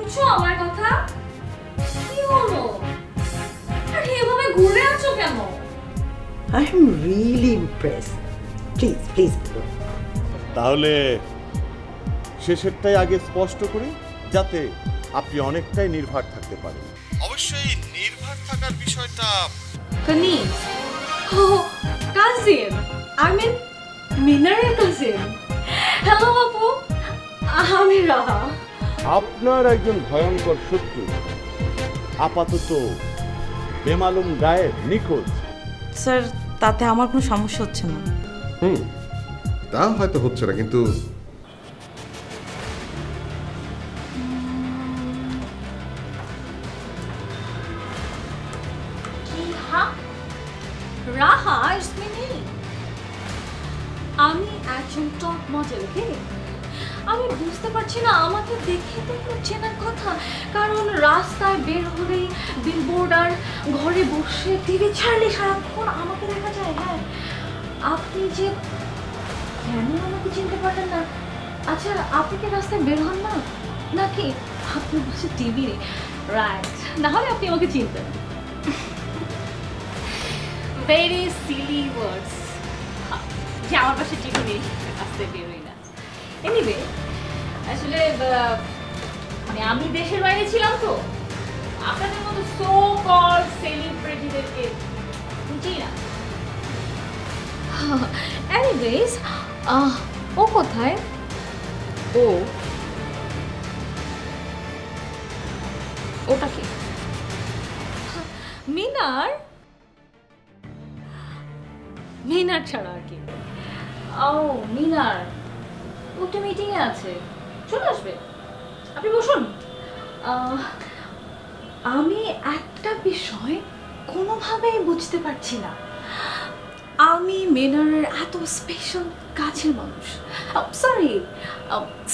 শুনছো আমার কথা? কি হলো? আর এভাবে ঘুরে আছো কেন? I am really impressed. Please. তাহলে শেষেরটাই আগে স্পষ্ট করি, যাতে আপনি অনেকটাই নির্ভর থাকতে পারেন। অবশ্যই নির্ভর থাকার বিষয়টা কানিজ। ও কাজিন। I mean মিনারের কাজিন। হ্যালো আপু, আমি রাহা। আপনার একজন ভয়ঙ্কর শত্রু আপাতত বেমালুম গায়েব নিখোঁজ। স্যার, তাতে আমার কোনো সমস্যা হচ্ছে না। তা হয়তো হচ্ছে না, কিন্তু রাহা ইজ মি নেম। আমি একজন টপ মডেল। আমি বুঝতে পারছি না, আমাকে দেখে তো খুব চেনার কথা, কারণ রাস্তায় বের হলেই বিলবোর্ড আর ঘরে বসে টিভি ছাড়লে সারাক্ষণ আমাকে দেখা যায়। হ্যাঁ, আপনি যে কেন আমাকে চিনতে পারলেন না? আচ্ছা, আপনি কি রাস্তায় বের হন না, নাকি আপনি বসে টিভি? রাইট, না হলে আপনি আমাকে চিনতেন। ভেরি সিলি ওয়ার্ডস যে আমার পাশে টিভি নেই, রাস্তায় বেরোই না। এনিওয়ে, আসলে মানে আমি দেশের বাইরে ছিলাম, তো আপনাদের মতো সো কল সেলিব্রিটিদেরকে চিনি না। এনিওয়েজ, ও কোথায়? ওটা কি? মিনার ছাড়া আর কি? ও মিনার, ওটা মিটিং এ আছে, চলে আসবে। আপনি বসুন। আমি একটা বিষয় কোনোভাবেই বুঝতে পারছি না। আমি মিনারের এত স্পেশাল কাছের মানুষ, সরি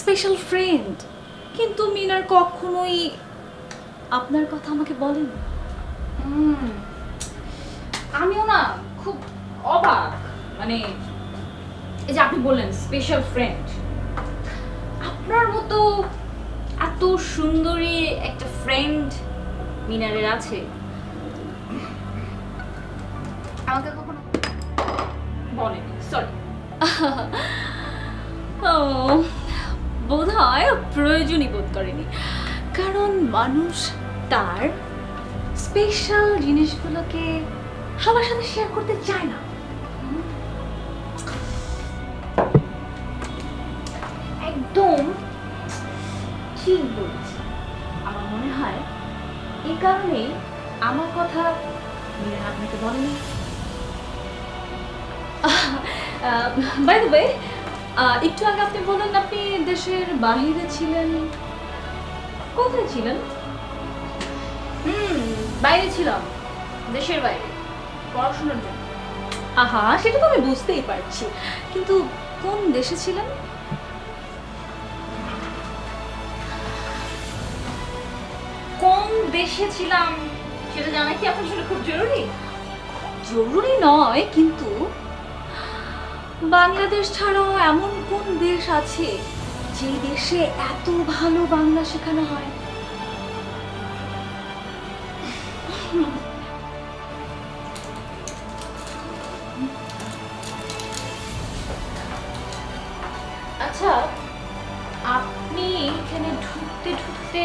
স্পেশাল ফ্রেন্ড, কিন্তু মিনার কখনোই আপনার কথা আমাকে বলেন। আমিও না খুব অবাক, মানে এই যে আপনি বললেন স্পেশাল ফ্রেন্ড, আপনার মতো এত সুন্দরী একটা ফ্রেন্ড মিনারের আছে, আমাকে কখনো বলেনি। সরি, বোধহয় প্রয়োজনই বোধ করেনি, কারণ মানুষ তার স্পেশাল জিনিসগুলোকে সবার সাথে শেয়ার করতে চায় না। একদম ঠিক বলেছি। আমার মনে হয় এই কারণেই আমার কথা মিনার আপনাকে বলেনি। বাই দ্য ওয়ে, একটু আগে আপনি বললেন আপনি দেশের বাহিরে ছিলেন। কোথায় ছিলেন? বাইরে ছিলাম, দেশের বাইরে, পড়াশোনার জন্য। আহা, সেটা তো আমি বুঝতেই পারছি, কিন্তু কোন দেশে ছিলেন? কোন দেশে ছিলাম সেটা জানা কি আপনার জন্য খুব জরুরি? জরুরি নয়, কিন্তু বাংলাদেশ ছাড়াও এমন কোন দেশ আছে যে দেশে এত ভালো বাংলা শেখানো হয়? আচ্ছা, আপনি এখানে ঢুকতে ঢুকতে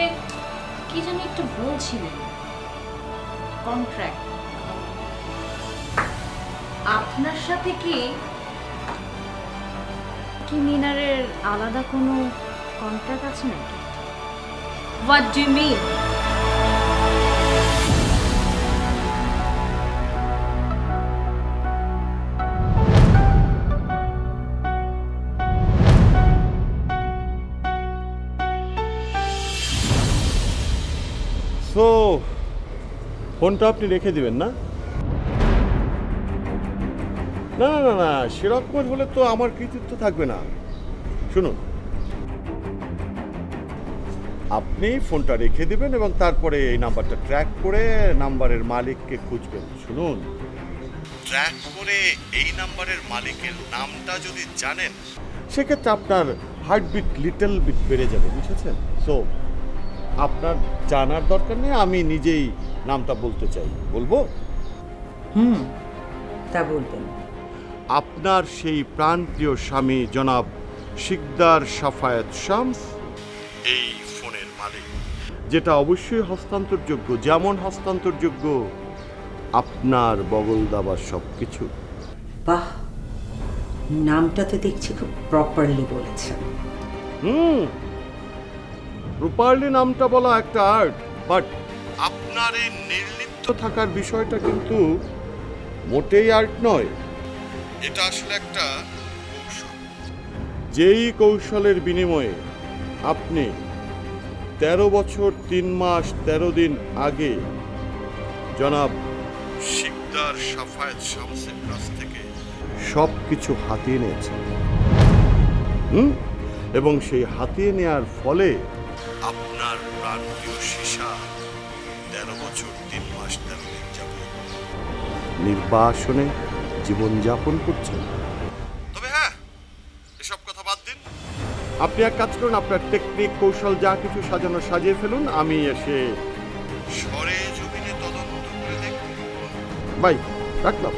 কি জানি একটু বলছিলেন, কন্ট্রাক্ট। আপনার সাথে কি মিনারের আলাদা কোনো কন্ট্রাক্ট আছে নাকি? What do you mean? So ফোনটা আপনি রেখে দিবেন না? না না না, সেরকম হলে তো আমার কৃতিত্ব থাকবে না। শুনুন, আপনি ফোনটা রেখে দিবেন এবং তারপরে এই নাম্বারটা ট্র্যাক করে নাম্বারের মালিককে খুঁজবেন। শুনুন, ট্র্যাক করে এই নাম্বারের মালিকের নামটা যদি জানেন, সেক্ষেত্রে আপনার হার্টবিট লিটল বিট বেড়ে যাবে, বুঝেছেন? সো আপনার জানার দরকার নেই, আমি নিজেই নামটা বলতে চাই। বলবো? তা বলবেন। আপনার সেই প্রাণপ্রিয় স্বামী জনাব শিকদার সাফায়েত শামস এই ফোনের মালিক, যেটা অবশ্যই হস্তান্তরযোগ্য, যেমন হস্তান্তরযোগ্য আপনার বগল দাবার সবকিছু। বাহ, নামটা তো দেখছি খুব প্রপারলি বলেছেন। প্রপারলি নামটা বলা একটা আর্ট, বাট আপনার এই নির্লিপ্ত থাকার বিষয়টা কিন্তু মোটেই আর্ট নয়, এটা আসলে একটা কৌশল। যেই কৌশলের বিনিময়ে আপনি 13 বছর 3 মাস 13 দিন আগে জনাব শিকদার সাফায়েত শামসের কাছ থেকে সব কিছু হাতিয়ে নিয়েছেন, এবং সেই হাতিয়ে নেওয়ার ফলে আপনার প্রাণপ্রিয় শিশা 13 বছর 3 মাস 13 দিন যাবত নির্বাসনে জীবনযাপন করছেন। তবে হ্যাঁ, এসব কথা বাদ দিন, আপনি এক কাজ করুন, আপনার টেকনিক কৌশল যা কিছু সাজানো সাজিয়ে ফেলুন, আমি এসে সরে জমিনে তদন্ত করে দেখব। বাই, রাখলাম।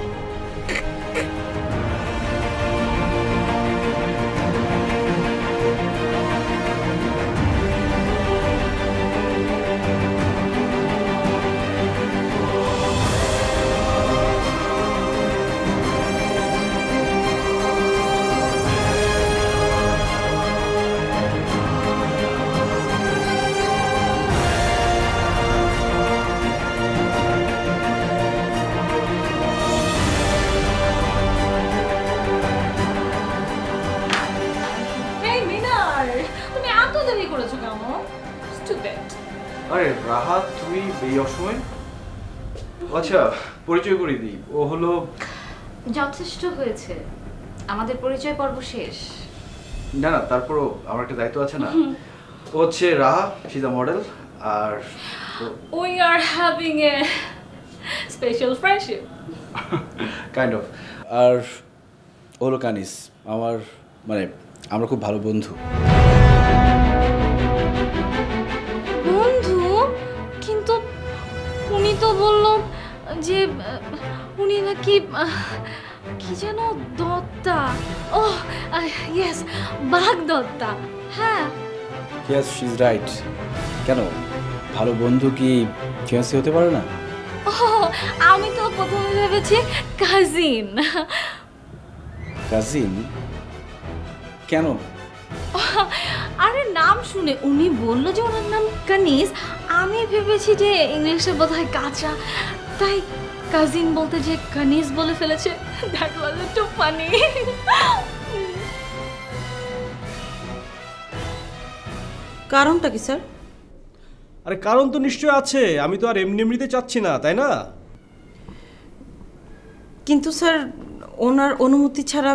আরে রাহাত, তুমি এই অসময়? আচ্ছা, পরিচয় করে দিই। ও হলো... যথেষ্ট হয়েছে, আমাদের পরিচয় পর্ব শেষ। না না, তারপরও আমার একটা দায়িত্ব আছে না। ও হচ্ছে Raha, she is a model. আর we are having a special friendship kind of. আর ও হলো কানিস, আমার মানে আমরা খুব ভালো বন্ধু। বন্ধু? কিন্তু উনি তো বললো যে উনি নাকি কি যেন দত্তা। ও ইয়েস, বাঘ দত্তা। হ্যাঁ, ইয়েস, শি ইজ রাইট। কেন, ভালো বন্ধু কি ফিয়ান্সি হতে পারে না? ও, আমি তো প্রথমে ভেবেছি কাজিন। কাজিন? কেন? আরে নাম শুনে উনি বললো যে ওনার নাম কানিস, আমি ভেবেছি যে ইংলিশে বোধহয় কাঁচা, তাই কাজিন বলতে যে কানিস বলে ফেলেছে। That was too funny. কারণটা কি স্যার? আরে কারণ তো নিশ্চয় আছে, আমি তো আর এমনি এমনিতে চাচ্ছি না, তাই না? কিন্তু স্যার, ওনার অনুমতি ছাড়া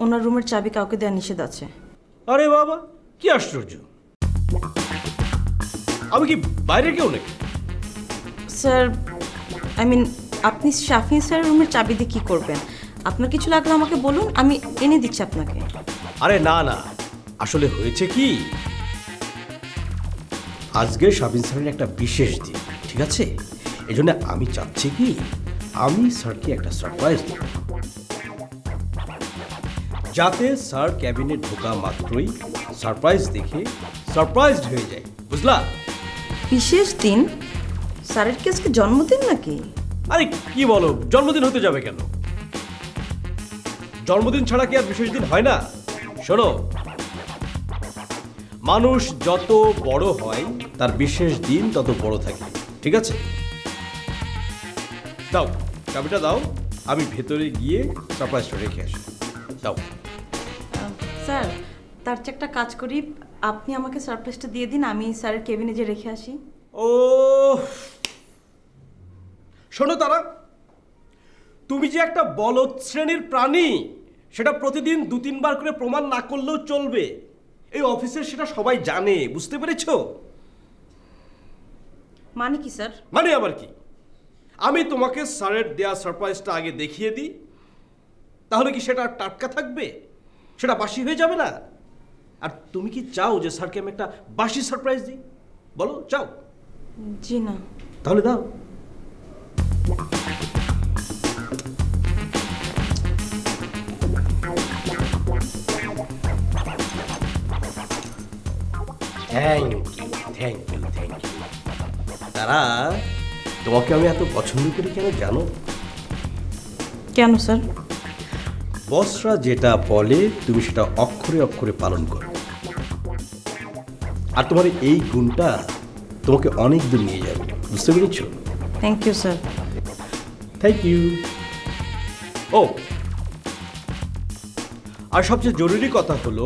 ওনার রুমের চাবি কাউকে দেওয়া নিষেধ আছে। আরে বাবা, কি আশ্চর্য! আমি কি বাইরে কেউ নাকি? স্যার, আই মিন, আপনি শাফিন স্যারের রুমের চাবি দিয়ে কী করবেন? আপনার কিছু লাগলে আমাকে বলুন, আমি এনে দিচ্ছি আপনাকে। আরে না না, আসলে হয়েছে কি, আজকে শাফিন স্যারের একটা বিশেষ দিন, ঠিক আছে? এই জন্য আমি চাচ্ছি কি, আমি স্যারকে একটা সারপ্রাইজ দেব, যাতে স্যার ক্যাবিনে ঢোকা মাত্রই সারপ্রাইজ দেখে সারপ্রাইজড হয়ে যায়, বুঝলা? বিশেষ দিন? স্যারের কি আজকে জন্মদিন নাকি? আরে কি বলো, জন্মদিন হতে যাবে কেন? জন্মদিন ছাড়া কি আর বিশেষ দিন হয় না? শোনো, মানুষ যত বড় হয় তার বিশেষ দিন তত বড় থাকে, ঠিক আছে? দাও, চাবিটা দাও, আমি ভেতরে গিয়ে সারপ্রাইজটা রেখে আসি। দাও। স্যার, তার চেয়ে একটা কাজ করি, আপনি আমাকে সারপ্রাইজটা দিয়ে দিন, আমি স্যারের কেবিনে যে রেখে আসি। ও শোনো তারা, তুমি যে একটা বলদ শ্রেণীর প্রাণী সেটা প্রতিদিন 2-3 বার করে প্রমাণ না করলেও চলবে। এই অফিসে সেটা সবাই জানে, বুঝতে পেরেছো? মানে কি স্যার? মানে আবার কি, আমি তোমাকে স্যারের দেয়া সারপ্রাইজটা আগে দেখিয়ে দিই, তাহলে কি সেটা টাটকা থাকবে? সেটা বাসি হয়ে যাবে না? আর তুমি কি চাও যে স্যারকে আমি একটা বাসি সারপ্রাইজ দিই? বলো, চাও? জি না। তাহলে দাও। Thank you, thank you, thank you. তারা, তোমাকে আমি এত পছন্দ করি কেন জানো? কেন স্যার? বসরা যেটা বলে তুমি সেটা অক্ষরে অক্ষরে পালন করো, আর তোমার এই গুণটা তোমাকে অনেক দূর নিয়ে যাবে, বুঝতে পেরেছো? Thank you sir. Thank you. ও, আর সবচেয়ে জরুরি কথা হলো,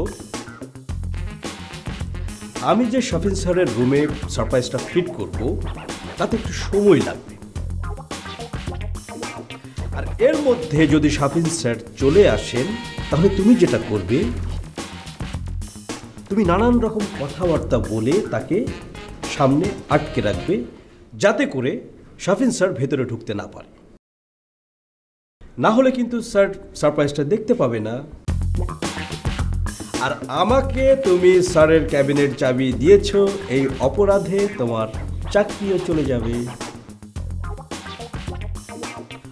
আমি যে শফিন স্যারের রুমে সারপ্রাইজটা ফিট করব তাতে একটু সময় লাগবে, আর এর মধ্যে যদি শফিন স্যার চলে আসেন তাহলে তুমি যেটা করবে, তুমি নানান রকম কথাবার্তা বলে তাকে সামনে আটকে রাখবে, যাতে করে শফিন স্যার ভেতরে ঢুকতে না পারে। না হলে কিন্তু স্যার সারপ্রাইজটা দেখতে পাবে না। আর আমাকে তুমি স্যারের ক্যাবিনেট চাবি দিয়েছো, এই অপরাধে তোমার চাকরিও চলে যাবে।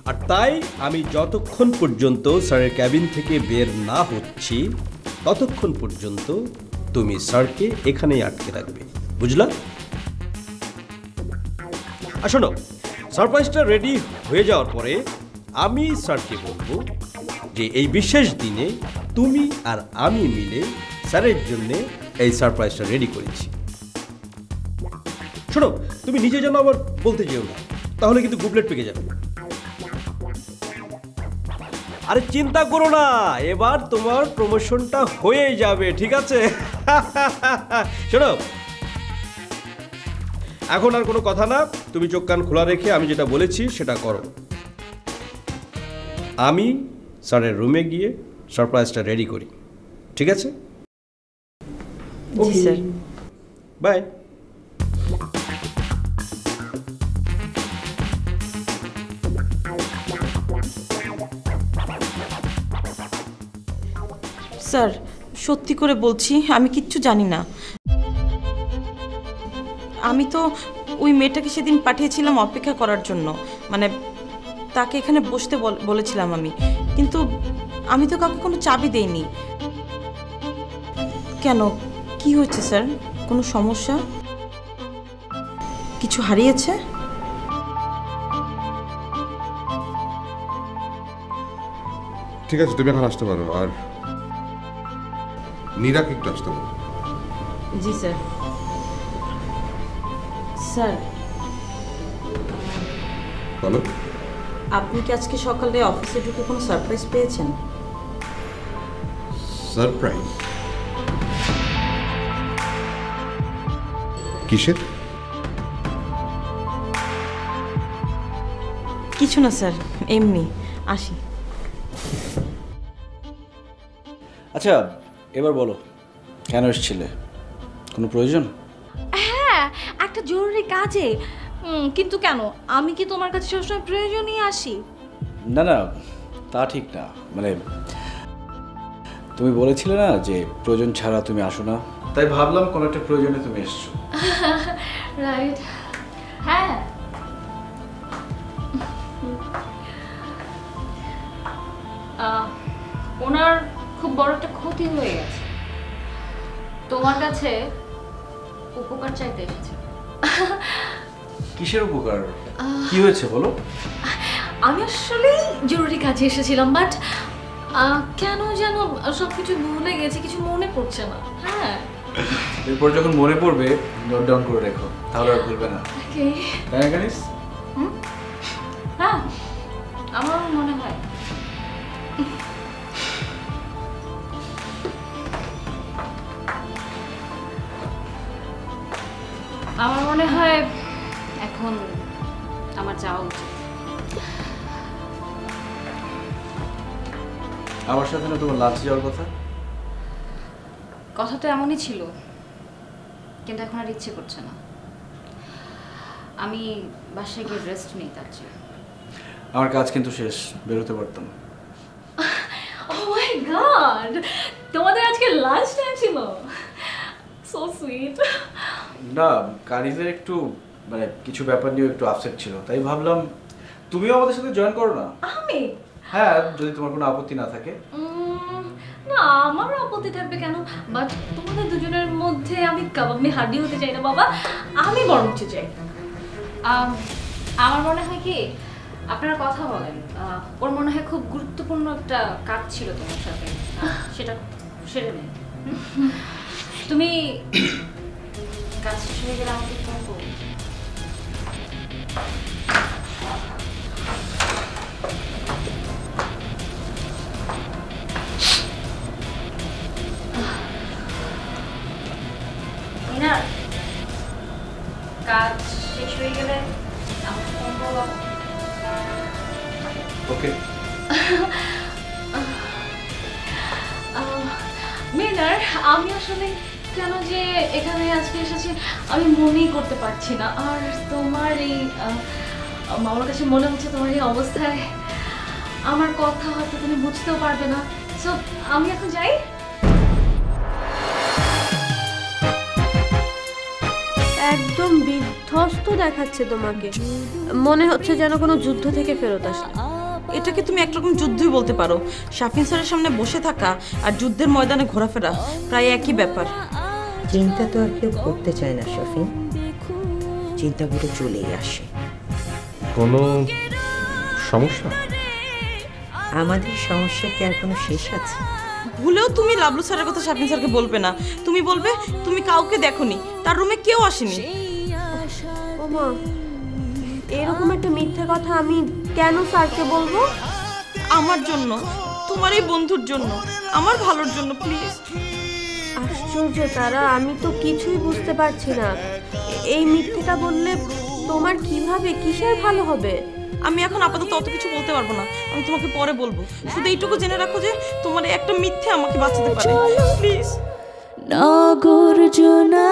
আর তাই আমি যতক্ষণ পর্যন্ত স্যারের ক্যাবিন থেকে বের না হচ্ছি ততক্ষণ পর্যন্ত তুমি স্যারকে এখানেই আটকে রাখবে, বুঝলা? আর শোনো, সারপ্রাইজটা রেডি হয়ে যাওয়ার পরে আমি স্যারকে বলবো যে এই বিশেষ দিনে তুমি আর আমি মিলে স্যারের জন্য এই সারপ্রাইজটা রেডি করেছি। শোনো, তুমি নিজে যেন আবার বলতে যেও না, তাহলে কিন্তু গুবলেট পেকে যাবে। আরে চিন্তা করো না, এবার তোমার প্রমোশনটা হয়ে যাবে, ঠিক আছে? শোনো, এখন আর কোনো কথা না, তুমি চোখ কান খোলা রেখে আমি যেটা বলেছি সেটা করো। আমি স্যারের রুমে গিয়ে সারপ্রাইজটা রেডি করি, ঠিক আছে? জি স্যার। বাই। স্যার, সত্যি করে বলছি আমি কিচ্ছু জানি না। আমি তো ওই মেয়েটাকে সেদিন পাঠিয়েছিলাম অপেক্ষা করার জন্য, মানে তাকে এখানে বসতে বলেছিলাম আমি, কিন্তু আমি তো কাউকে কোনো চাবি দেইনি। কেন, কি হয়েছে স্যার? কোনো সমস্যা? কিছু হারিয়েছে? ঠিক আছে, তুমি এখন আসতে পারো। আর নীরাকে একটু আসতে পারো। জি স্যার। স্যার, বলো। আপনি কি আজকে সকালে অফিসে ঢুকে কোনো সারপ্রাইজ পেয়েছেন? সারপ্রাইজ? কিসের? কিছু না স্যার, এমনি। আসি। আচ্ছা, এবার বলো, কেন এসেছিলে? কোনো প্রয়োজন? হ্যাঁ, একটা জরুরি কাজে। কিন্তু কেন, আমি কি তোমার কাছে সবসময় প্রয়োজনই আসি? না না, তা ঠিক না। মানে তুমি বলেছিলে না যে প্রয়োজন ছাড়া তুমি আসো না, তাই ভাবলাম কোনো একটা প্রয়োজনে তুমি এসছো। রাইট। হ্যাঁ, ওনার খুব বড় একটা ক্ষতি হয়ে গেছে, তোমার কাছে উপকার চাইতে এসেছে। কিসের উপকার? কি হয়েছে বলো? আমি আসলে জরুরি কাজে এসেছিলাম, বাট কেন যেন সবকিছু ভুলে গেছি, কিছু মনে পড়ছে না। হ্যাঁ, এরপর যখন মনে পড়বে নোট ডাউন করে রেখো, তাহলে আর ভুলবে না। ওকে। তাই না গাইস? হ্যাঁ, আমার মনে হয়। আমার মনে হয় এখন আমার যাওয়া উচিত। আমার সাথে না তোমার লাঞ্চে যাওয়ার কথা? কথা তো এমনই ছিল, কিন্তু এখন আর ইচ্ছে করছে না। আমি বাসায় গিয়ে রেস্ট নিই তার চেয়ে। আমার কাজ কিন্তু শেষ, বেরোতে পারতাম। ও মাই গড, তোমাদের আজকে লাঞ্চ টাইম ছিল, সো সুইট। না, কানিজের একটু মানে কিছু ব্যাপার নিয়ে একটু আপসেট ছিল, তাই ভাবলাম তুমিও আমাদের সাথে জয়েন করো না। আমি? হ্যাঁ, যদি তোমার কোনো আপত্তি না থাকে। না, আমার আপত্তি থাকবে কেন? বাট তোমাদের দুজনের মধ্যে আমি কাবাবি হাড্ডি হতে চাই না বাবা, আমি বরঞ্চ চাই। আমার মনে হয় কি, আপনারা কথা বলেন, ওর মনে হয় খুব গুরুত্বপূর্ণ একটা কাজ ছিল তোমার সাথে, সেটা সেরে নেই। তুমি কাজ শেষ হয়ে গেলে আমাকে ফোন করো। কাজ শেষ হয়ে গেলে আমাকে ফোন করো। ওকে। মিনার, আমি আসলে কেন যে এখানে আজকে এসেছি আমি মনেই করতে পারছি না। আর তোমার এই আমার কাছে মনে হচ্ছে তোমার এই অবস্থায় আমার কথা হয়তো তুমি বুঝতেও পারবে না। সো আমি এখন যাই। একদম বিধ্বস্ত দেখাচ্ছে তোমাকে, মনে হচ্ছে যেন কোনো যুদ্ধ থেকে ফেরত আসলে। এটাকে তুমি একরকম যুদ্ধই বলতে পারো। শাফিন স্যারের সামনে বসে থাকা আর যুদ্ধের ময়দানে ঘোরাফেরা প্রায় একই ব্যাপার। চিন্তা তো আর কেউ করতে চায় না শফিন, চিন্তাগুলো চলেই আসে। কোনো সমস্যা? আমাদের সমস্যা কি আর কোনো শেষ আছে? ভুলেও তুমি লাবলু স্যারের কথা শাফিন স্যারকে বলবে না। তুমি বলবে তুমি কাউকে দেখোনি, তার রুমে কেউ আসেনি। ওমা, এরকম একটা মিথ্যে কথা আমি কেন স্যারকে বলবো? আমার জন্য, তোমার এই বন্ধুর জন্য, আমার ভালোর জন্য, প্লিজ। আশ্চর্য তারা, আমি তো কিছুই বুঝতে পারছি না। এই মিথ্যেটা বললে তোমার কিভাবে, কিসের ভালো হবে? আমি এখন আপাতত অত কিছু বলতে পারবো না, আমি তোমাকে পরে বলবো। শুধু এইটুকু জেনে রাখো যে তোমার একটা মিথ্যে আমাকে বাঁচাতে পারে, প্লিজ। নগর জোনা